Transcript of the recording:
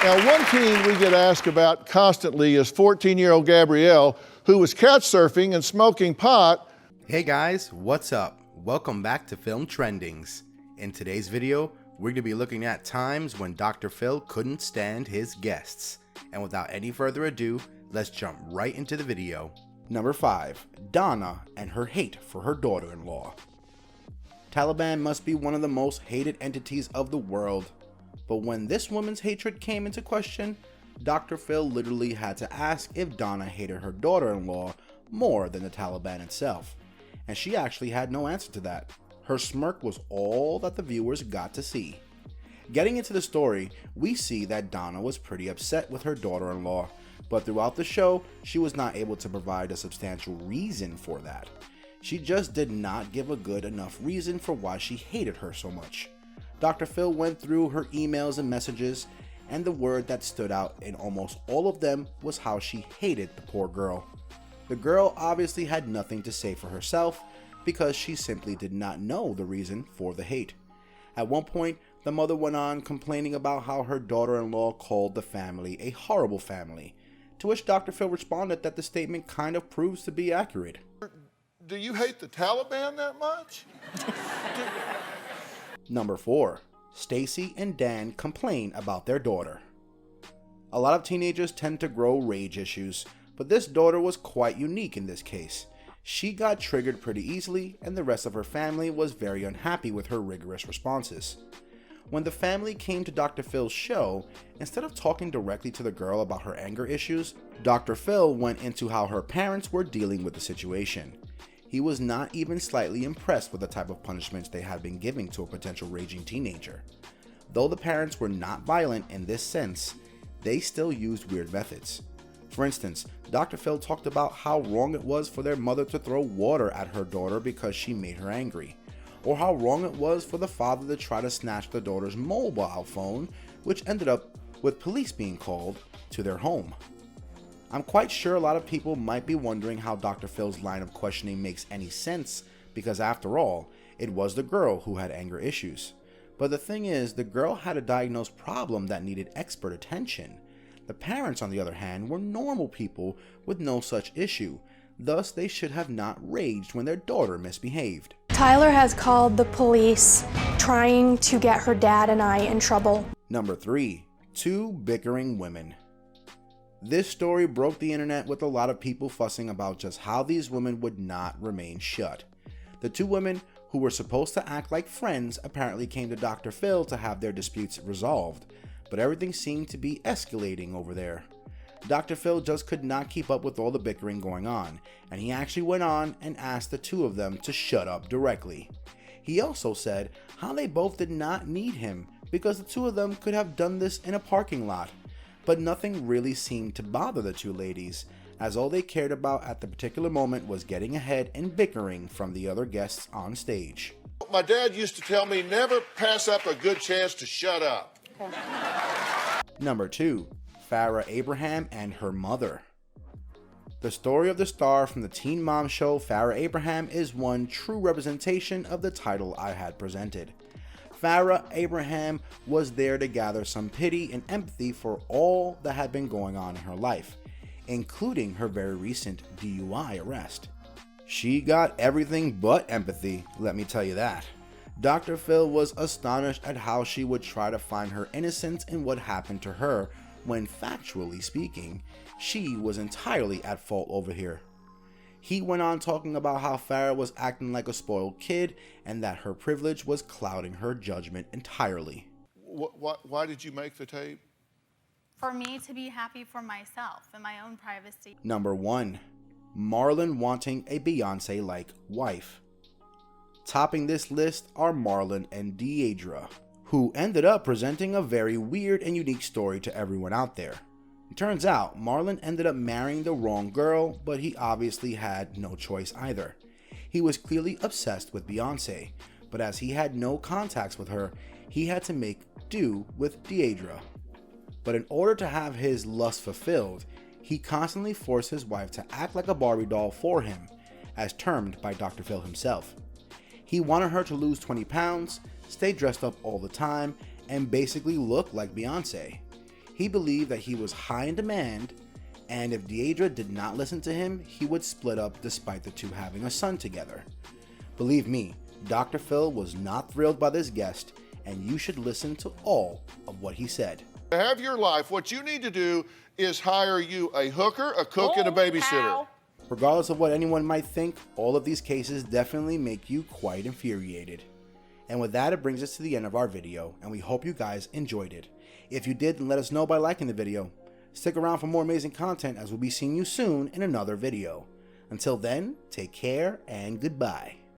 Now, one teen we get asked about constantly is 14-year-old Gabrielle, who was couch surfing and smoking pot. Hey guys, what's up? Welcome back to Film Trendings. In today's video, we're going to be looking at times when Dr. Phil couldn't stand his guests. And without any further ado, let's jump right into the video. Number 5. Donna and her hate for her daughter-in-law. Taliban must be one of the most hated entities of the world. But when this woman's hatred came into question, Dr. Phil literally had to ask if Donna hated her daughter-in-law more than the Taliban itself. And she actually had no answer to that. Her smirk was all that the viewers got to see. Getting into the story, we see that Donna was pretty upset with her daughter-in-law, but throughout the show, she was not able to provide a substantial reason for that. She just did not give a good enough reason for why she hated her so much. Dr. Phil went through her emails and messages, and the word that stood out in almost all of them was how she hated the poor girl. The girl obviously had nothing to say for herself because she simply did not know the reason for the hate. At one point, the mother went on complaining about how her daughter-in-law called the family a horrible family, to which Dr. Phil responded that the statement kind of proves to be accurate. Do you hate the Taliban that much? Number 4. Stacy and Dan complain about their daughter. A lot of teenagers tend to grow rage issues, but this daughter was quite unique in this case. She got triggered pretty easily, and the rest of her family was very unhappy with her rigorous responses. When the family came to Dr. Phil's show, instead of talking directly to the girl about her anger issues, Dr. Phil went into how her parents were dealing with the situation. He was not even slightly impressed with the type of punishments they had been giving to a potential raging teenager. Though the parents were not violent in this sense, they still used weird methods. For instance, Dr. Phil talked about how wrong it was for their mother to throw water at her daughter because she made her angry, or how wrong it was for the father to try to snatch the daughter's mobile phone, which ended up with police being called to their home. I'm quite sure a lot of people might be wondering how Dr. Phil's line of questioning makes any sense, because after all, it was the girl who had anger issues. But the thing is, the girl had a diagnosed problem that needed expert attention. The parents, on the other hand, were normal people with no such issue, thus they should have not raged when their daughter misbehaved. Tyler has called the police trying to get her dad and I in trouble. Number 3. 2 bickering women. This story broke the internet with a lot of people fussing about just how these women would not remain shut. The 2 women who were supposed to act like friends apparently came to Dr. Phil to have their disputes resolved, but everything seemed to be escalating over there. Dr. Phil just could not keep up with all the bickering going on, and he actually went on and asked the 2 of them to shut up directly. He also said how they both did not need him because the 2 of them could have done this in a parking lot. But nothing really seemed to bother the 2 ladies, as all they cared about at the particular moment was getting ahead and bickering from the other guests on stage. My dad used to tell me never pass up a good chance to shut up. Number 2. Farrah Abraham and her mother. The story of the star from the teen mom show Farrah Abraham is one true representation of the title I had presented. Farrah Abraham was there to gather some pity and empathy for all that had been going on in her life, including her very recent DUI arrest. She got everything but empathy, let me tell you that. Dr. Phil was astonished at how she would try to find her innocence in what happened to her when, factually speaking, she was entirely at fault over here. He went on talking about how Farrah was acting like a spoiled kid and that her privilege was clouding her judgment entirely. Why did you make the tape? For me to be happy for myself and my own privacy. Number 1. Marlon wanting a Beyonce-like wife. Topping this list are Marlon and Deidre, who ended up presenting a very weird and unique story to everyone out there. It turns out Marlon ended up marrying the wrong girl, but he obviously had no choice either. He was clearly obsessed with Beyonce, but as he had no contacts with her, he had to make do with Deidre. But in order to have his lust fulfilled, he constantly forced his wife to act like a Barbie doll for him, as termed by Dr. Phil himself. He wanted her to lose 20 pounds, stay dressed up all the time, and basically look like Beyonce. He believed that he was high in demand, and if Deidre did not listen to him, he would split up despite the two having a son together. Believe me, Dr. Phil was not thrilled by this guest, and you should listen to all of what he said. To have your life, what you need to do is hire you a hooker, a cook, and a babysitter. Regardless of what anyone might think, all of these cases definitely make you quite infuriated. And with that, it brings us to the end of our video, and we hope you guys enjoyed it. If you did, then let us know by liking the video. Stick around for more amazing content, as we'll be seeing you soon in another video. Until then, take care and goodbye.